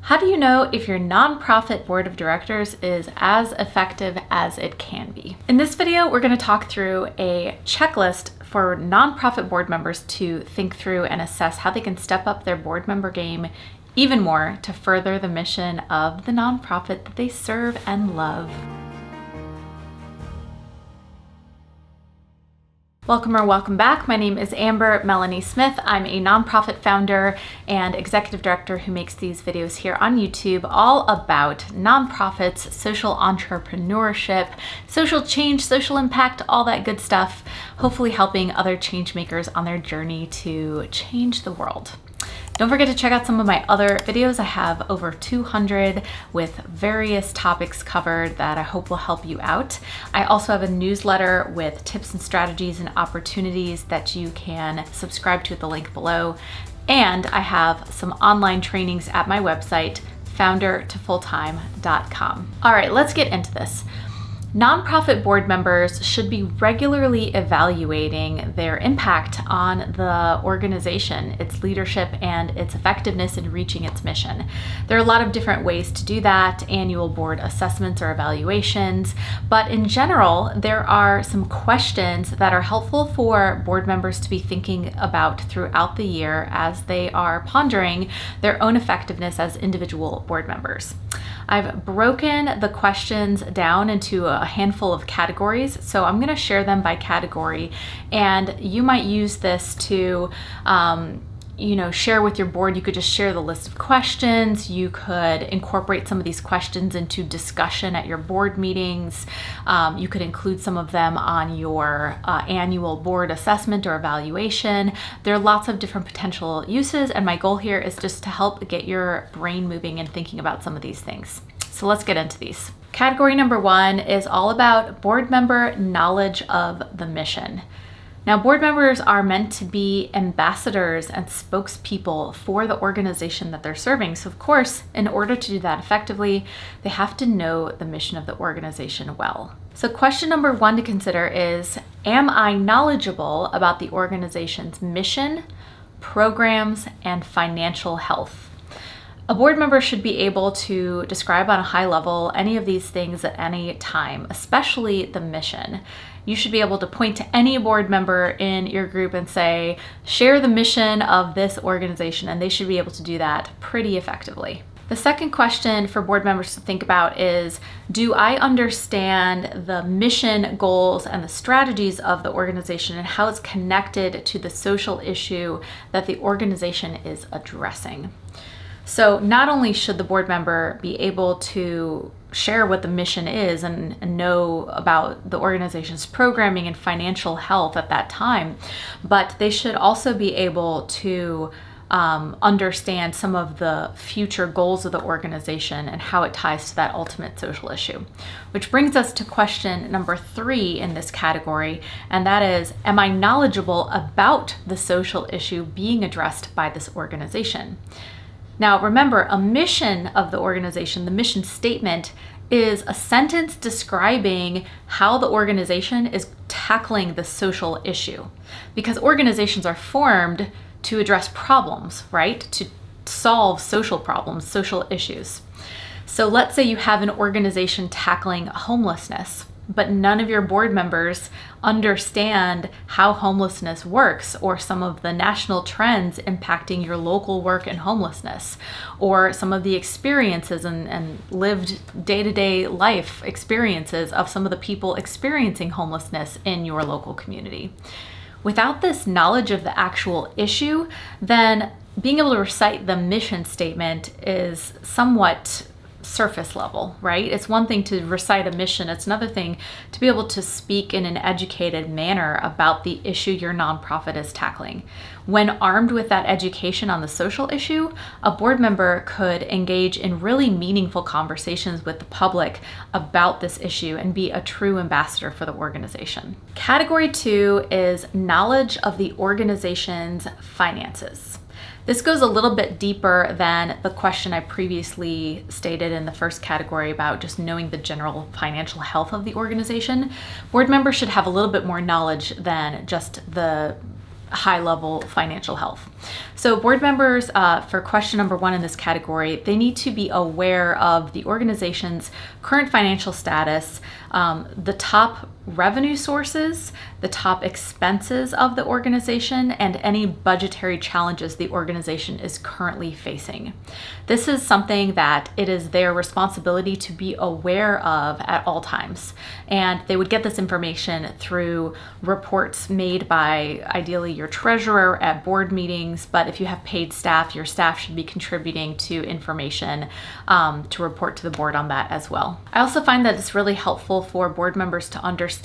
How do you know if your nonprofit board of directors is as effective as it can be? In this video, we're going to talk through a checklist for nonprofit board members to think through and assess how they can step up their board member game even more to further the mission of the nonprofit that they serve and love. Welcome or welcome back. My name is Amber Melanie Smith. I'm a nonprofit founder and executive director who makes these videos here on YouTube all about nonprofits, social entrepreneurship, social change, social impact, all that good stuff, hopefully helping other change makers on their journey to change the world. Don't forget to check out some of my other videos. I have over 200 with various topics covered that I hope will help you out. I also have a newsletter with tips and strategies and opportunities that you can subscribe to at the link below. And I have some online trainings at my website, foundertofulltime.com. All right, let's get into this. Nonprofit board members should be regularly evaluating their impact on the organization, its leadership, and its effectiveness in reaching its mission. There are a lot of different ways to do that, annual board assessments or evaluations, but in general, there are some questions that are helpful for board members to be thinking about throughout the year as they are pondering their own effectiveness as individual board members. I've broken the questions down into a handful of categories, so I'm going to share them by category, and you might use this to share with your board. You could just share the list of questions. You could incorporate some of these questions into discussion at your board meetings. You could include some of them on your annual board assessment or evaluation. There are lots of different potential uses, and my goal here is just to help get your brain moving and thinking about some of these things. So let's get into these. Category number one is all about board member knowledge of the mission. Now, board members are meant to be ambassadors and spokespeople for the organization that they're serving. So, of course, in order to do that effectively, they have to know the mission of the organization well. So, question number one to consider is, am I knowledgeable about the organization's mission, programs, and financial health? A board member should be able to describe on a high level any of these things at any time, especially the mission. You should be able to point to any board member in your group and say, share the mission of this organization, and they should be able to do that pretty effectively. The second question for board members to think about is, do I understand the mission, goals, and the strategies of the organization and how it's connected to the social issue that the organization is addressing? So not only should the board member be able to share what the mission is and know about the organization's programming and financial health at that time, but they should also be able to understand some of the future goals of the organization and how it ties to that ultimate social issue. Which brings us to question number three in this category, and that is, am I knowledgeable about the social issue being addressed by this organization? Now, remember, a mission of the organization, the mission statement, is a sentence describing how the organization is tackling the social issue. Because organizations are formed to address problems, right? To solve social problems, social issues. So let's say you have an organization tackling homelessness, but none of your board members understand how homelessness works or some of the national trends impacting your local work in homelessness, or some of the experiences and lived day-to-day life experiences of some of the people experiencing homelessness in your local community. Without this knowledge of the actual issue, then being able to recite the mission statement is somewhat surface level, right? It's one thing to recite a mission. It's another thing to be able to speak in an educated manner about the issue your nonprofit is tackling. When armed with that education on the social issue, a board member could engage in really meaningful conversations with the public about this issue and be a true ambassador for the organization. Category two is knowledge of the organization's finances. This goes a little bit deeper than the question I previously stated in the first category about just knowing the general financial health of the organization. Board members should have a little bit more knowledge than just the high-level financial health. So board members, for question number 1 in this category, they need to be aware of the organization's current financial status, the top revenue sources, the top expenses of the organization, and any budgetary challenges the organization is currently facing. This is something that it is their responsibility to be aware of at all times. And they would get this information through reports made by ideally your treasurer at board meetings, but if you have paid staff, your staff should be contributing to information to report to the board on that as well. I also find that it's really helpful for board members to understand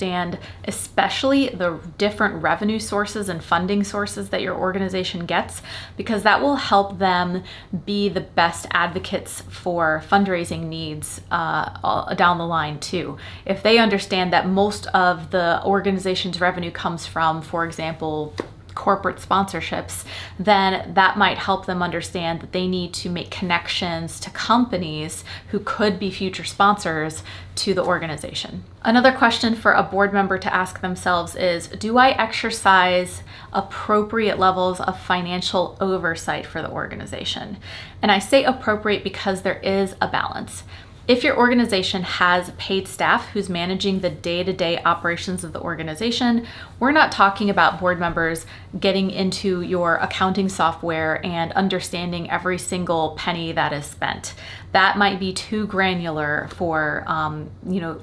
especially the different revenue sources and funding sources that your organization gets, because that will help them be the best advocates for fundraising needs down the line too. If they understand that most of the organization's revenue comes from, for example, corporate sponsorships, then that might help them understand that they need to make connections to companies who could be future sponsors to the organization. Another question for a board member to ask themselves is, do I exercise appropriate levels of financial oversight for the organization? And I say appropriate because there is a balance. If your organization has paid staff who's managing the day-to-day operations of the organization, we're not talking about board members getting into your accounting software and understanding every single penny that is spent. That might be too granular for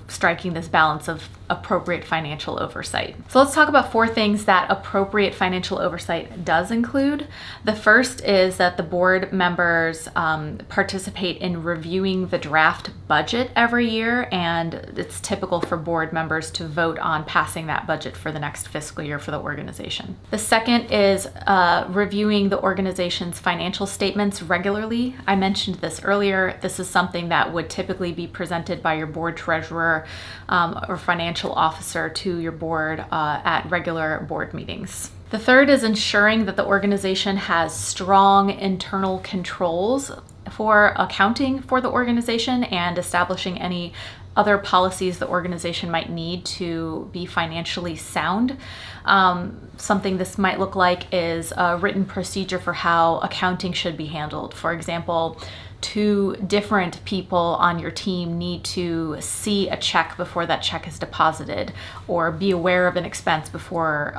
striking this balance of appropriate financial oversight. So let's talk about 4 things that appropriate financial oversight does include. The first is that the board members participate in reviewing the draft budget every year, and it's typical for board members to vote on passing that budget for the next fiscal year for the organization. The second is reviewing the organization's financial statements regularly. I mentioned this earlier. This is something that would typically be presented by your board treasurer or financial officer to your board at regular board meetings. The third is ensuring that the organization has strong internal controls for accounting for the organization and establishing any other policies the organization might need to be financially sound. Something this might look like is a written procedure for how accounting should be handled. For example, 2 different people on your team need to see a check before that check is deposited, or be aware of an expense before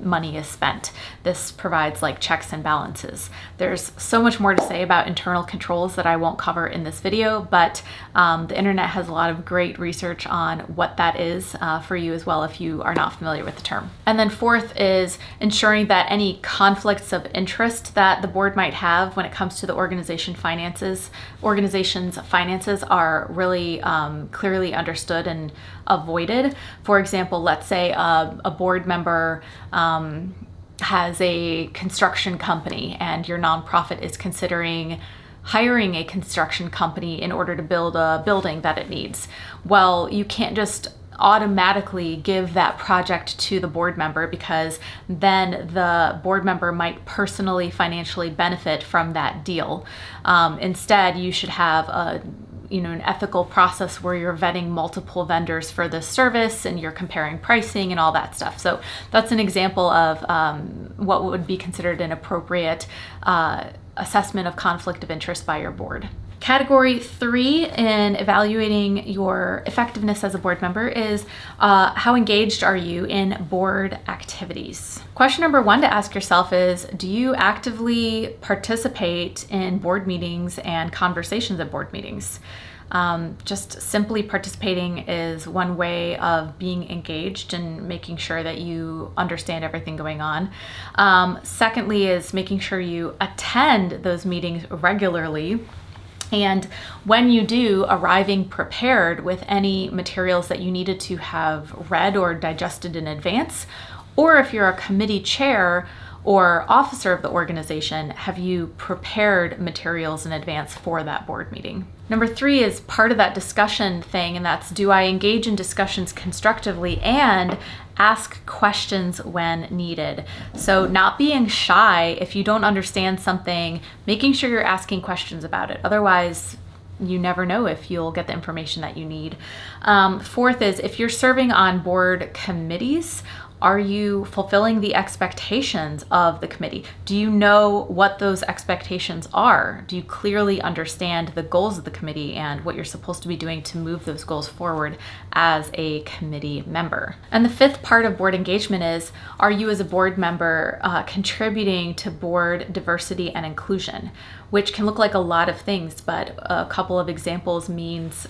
money is spent. This provides like checks and balances. There's so much more to say about internal controls that I won't cover in this video, but the internet has a lot of great research on what that is for you as well if you are not familiar with the term. And then 4th is ensuring that any conflicts of interest that the board might have when it comes to the organization's finances are really clearly understood and avoided. For example, let's say a board member has a construction company and your nonprofit is considering hiring a construction company in order to build a building that it needs. Well, you can't just automatically give that project to the board member, because then the board member might personally financially benefit from that deal. Instead, you should have an ethical process where you're vetting multiple vendors for this service and you're comparing pricing and all that stuff. So that's an example of what would be considered an appropriate assessment of conflict of interest by your board. Category 3 in evaluating your effectiveness as a board member is how engaged are you in board activities? Question number 1 to ask yourself is, do you actively participate in board meetings and conversations at board meetings? Just simply participating is one way of being engaged and making sure that you understand everything going on. Secondly is making sure you attend those meetings regularly. And when you do, arriving prepared with any materials that you needed to have read or digested in advance, or if you're a committee chair or officer of the organization, have you prepared materials in advance for that board meeting? Number 3 is part of that discussion thing, and that's, do I engage in discussions constructively and ask questions when needed? So not being shy if you don't understand something, making sure you're asking questions about it. Otherwise, you never know if you'll get the information that you need. 4th is, if you're serving on board committees, Are you fulfilling the expectations of the committee? Do you know what those expectations are? Do you clearly understand the goals of the committee and what you're supposed to be doing to move those goals forward as a committee member? And the fifth part of board engagement is, are you as a board member contributing to board diversity and inclusion, which can look like a lot of things, but a couple of examples means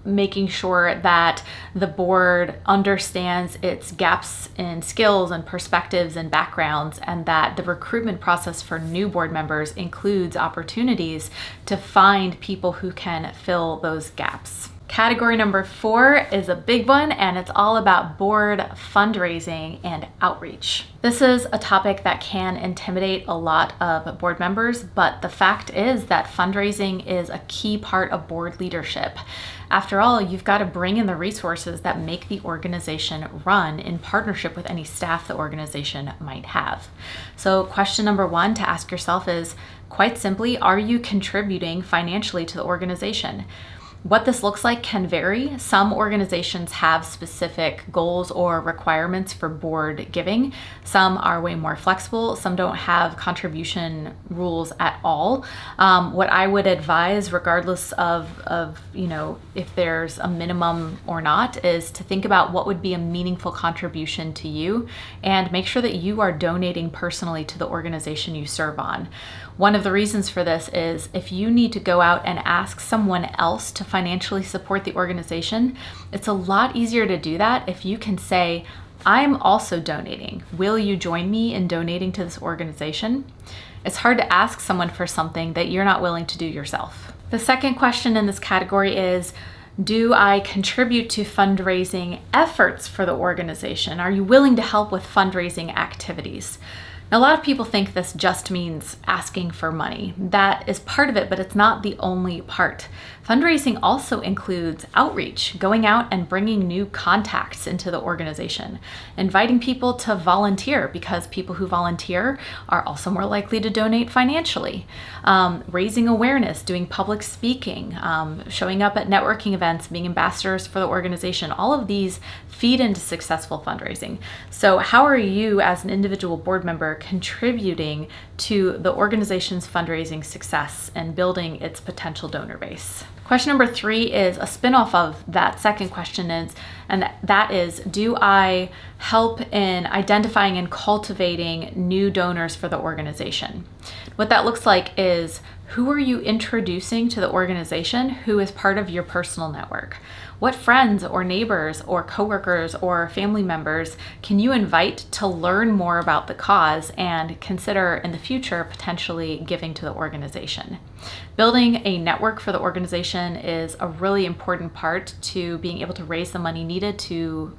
making sure that the board understands its gaps in skills and perspectives and backgrounds, and that the recruitment process for new board members includes opportunities to find people who can fill those gaps. Category number 4 is a big one, and it's all about board fundraising and outreach. This is a topic that can intimidate a lot of board members, but the fact is that fundraising is a key part of board leadership. After all, you've got to bring in the resources that make the organization run in partnership with any staff the organization might have. So question number 1 to ask yourself is, quite simply, are you contributing financially to the organization? What this looks like can vary. Some organizations have specific goals or requirements for board giving. Some are way more flexible. Some don't have contribution rules at all. What I would advise, regardless of if there's a minimum or not, is to think about what would be a meaningful contribution to you and make sure that you are donating personally to the organization you serve on. One of the reasons for this is if you need to go out and ask someone else to financially support the organization, it's a lot easier to do that if you can say, I'm also donating. Will you join me in donating to this organization? It's hard to ask someone for something that you're not willing to do yourself. The second question in this category is, do I contribute to fundraising efforts for the organization? Are you willing to help with fundraising activities? Now, a lot of people think this just means asking for money. That is part of it, but it's not the only part. Fundraising also includes outreach, going out and bringing new contacts into the organization, inviting people to volunteer, because people who volunteer are also more likely to donate financially, raising awareness, doing public speaking, showing up at networking events, being ambassadors for the organization. All of these feed into successful fundraising. So how are you as an individual board member contributing to the organization's fundraising success and building its potential donor base? Question number 3 is a spin-off of that second question, and that is, do I help in identifying and cultivating new donors for the organization? What that looks like is, who are you introducing to the organization who is part of your personal network? What friends or neighbors or coworkers or family members can you invite to learn more about the cause and consider in the future potentially giving to the organization? Building a network for the organization is a really important part to being able to raise the money needed to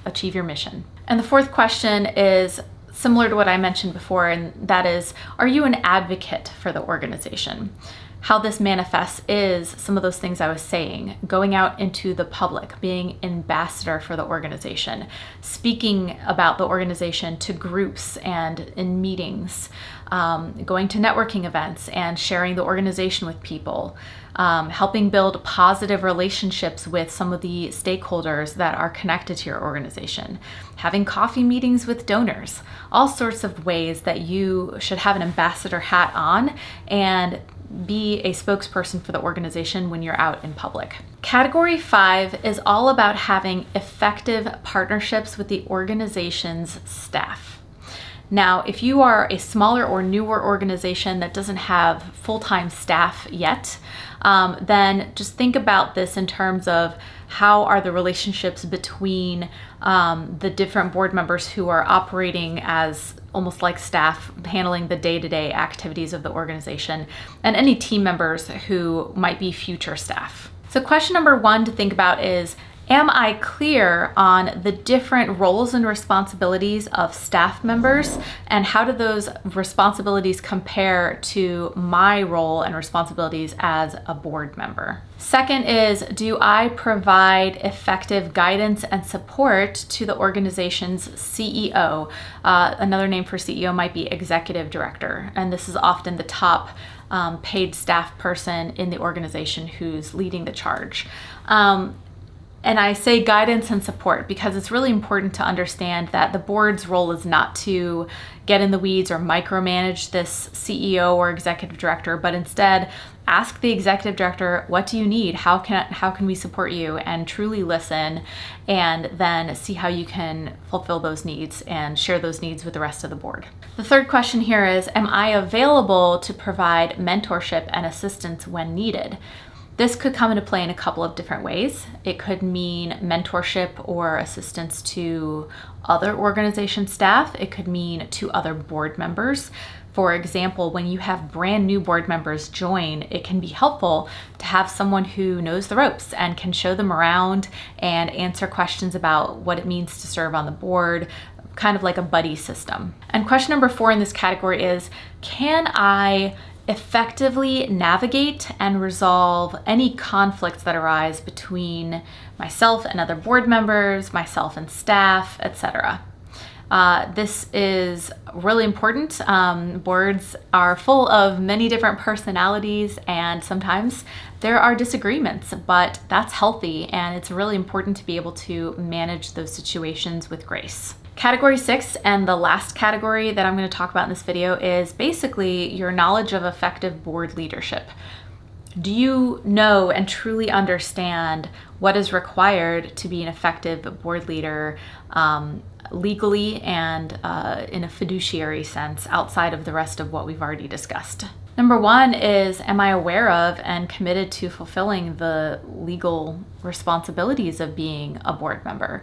achieve your mission. And the fourth question is similar to what I mentioned before, and that is, are you an advocate for the organization? How this manifests is some of those things I was saying: going out into the public, being ambassador for the organization, speaking about the organization to groups and in meetings, going to networking events and sharing the organization with people, helping build positive relationships with some of the stakeholders that are connected to your organization, having coffee meetings with donors, all sorts of ways that you should have an ambassador hat on and be a spokesperson for the organization when you're out in public. Category 5 is all about having effective partnerships with the organization's staff. Now, if you are a smaller or newer organization that doesn't have full-time staff yet, then just think about this in terms of how are the relationships between the different board members who are operating as almost like staff, handling the day-to-day activities of the organization, and any team members who might be future staff. So question number 1 to think about is, am I clear on the different roles and responsibilities of staff members, and how do those responsibilities compare to my role and responsibilities as a board member? Second is, do I provide effective guidance and support to the organization's CEO? Another name for CEO might be executive director, and this is often the top paid staff person in the organization who's leading the charge. And I say guidance and support because it's really important to understand that the board's role is not to get in the weeds or micromanage this CEO or executive director, but instead ask the executive director, what do you need? How can we support you? And truly listen, and then see how you can fulfill those needs and share those needs with the rest of the board. The third question here is, am I available to provide mentorship and assistance when needed? This could come into play in a couple of different ways. It could mean mentorship or assistance to other organization staff. It could mean to other board members. For example, when you have brand new board members join, it can be helpful to have someone who knows the ropes and can show them around and answer questions about what it means to serve on the board, kind of like a buddy system. And question number 4 in this category is, can I effectively navigate and resolve any conflicts that arise between myself and other board members, myself and staff, etc.? This is really important. Boards are full of many different personalities, and sometimes there are disagreements, but that's healthy, and it's really important to be able to manage those situations with grace. Category 6, and the last category that I'm going to talk about in this video, is basically your knowledge of effective board leadership. Do you know and truly understand what is required to be an effective board leader legally and in a fiduciary sense outside of the rest of what we've already discussed? Number 1 is, am I aware of and committed to fulfilling the legal responsibilities of being a board member?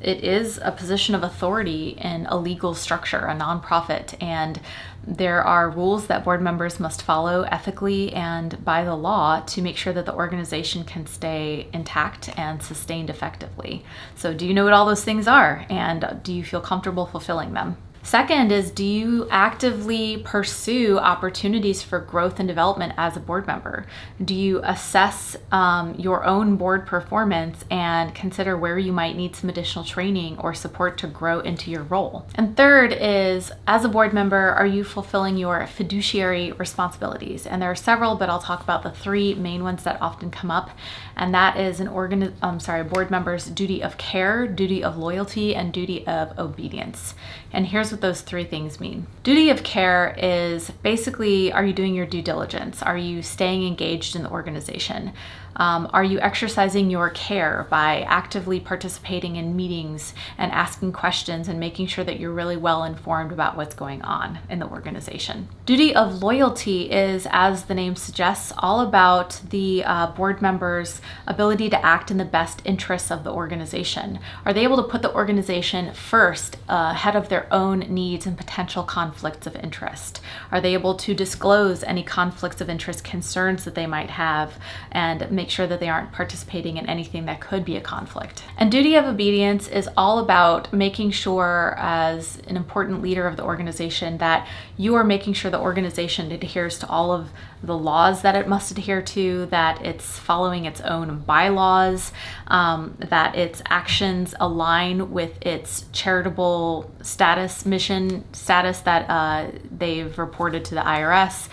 It is a position of authority in a legal structure, a nonprofit, and there are rules that board members must follow ethically and by the law to make sure that the organization can stay intact and sustained effectively. So do you know what all those things are, and do you feel comfortable fulfilling them? Second is, do you actively pursue opportunities for growth and development as a board member? Do you assess your own board performance and consider where you might need some additional training or support to grow into your role? And third is, as a board member, are you fulfilling your fiduciary responsibilities? And there are several, but I'll talk about the 3 main ones that often come up. And that is a board member's duty of care, duty of loyalty, and duty of obedience. And here's what those 3 things mean. Duty of care is basically, are you doing your due diligence? Are you staying engaged in the organization? Are you exercising your care by actively participating in meetings and asking questions and making sure that you're really well informed about what's going on in the organization? Duty of loyalty is, as the name suggests, all about the board member's ability to act in the best interests of the organization. Are they able to put the organization first ahead of their own needs and potential conflicts of interest? Are they able to disclose any conflicts of interest concerns that they might have and make sure that they aren't participating in anything that could be a conflict? And duty of obedience is all about making sure, as an important leader of the organization, that you are making sure the organization adheres to all of the laws that it must adhere to, that it's following its own bylaws, that its actions align with its charitable status, mission status that they've reported to the IRS.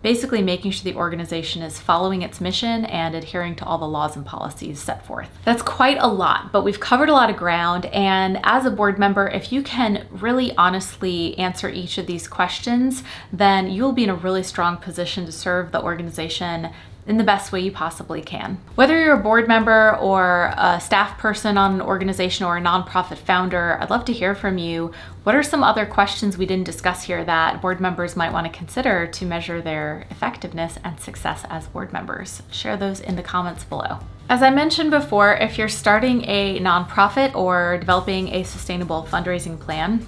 Basically making sure the organization is following its mission and adhering to all the laws and policies set forth. That's quite a lot, but we've covered a lot of ground. And as a board member, if you can really honestly answer each of these questions, then you'll be in a really strong position to serve the organization in the best way you possibly can. Whether you're a board member or a staff person on an organization or a nonprofit founder, I'd love to hear from you. What are some other questions we didn't discuss here that board members might want to consider to measure their effectiveness and success as board members? Share those in the comments below. As I mentioned before, if you're starting a nonprofit or developing a sustainable fundraising plan,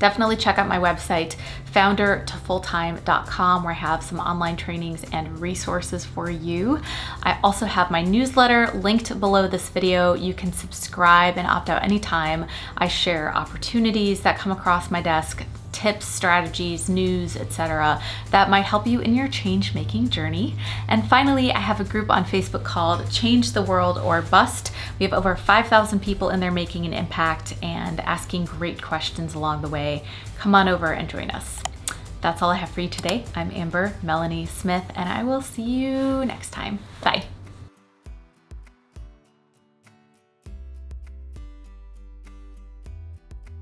definitely check out my website, foundertofulltime.com, where I have some online trainings and resources for you. I also have my newsletter linked below this video. You can subscribe and opt out anytime. I share opportunities that come across my desk, tips, strategies, news, etc. that might help you in your change-making journey. And finally, I have a group on Facebook called Change the World or Bust. We have over 5,000 people in there making an impact and asking great questions along the way. Come on over and join us. That's all I have for you today. I'm Amber Melanie Smith, and I will see you next time. Bye.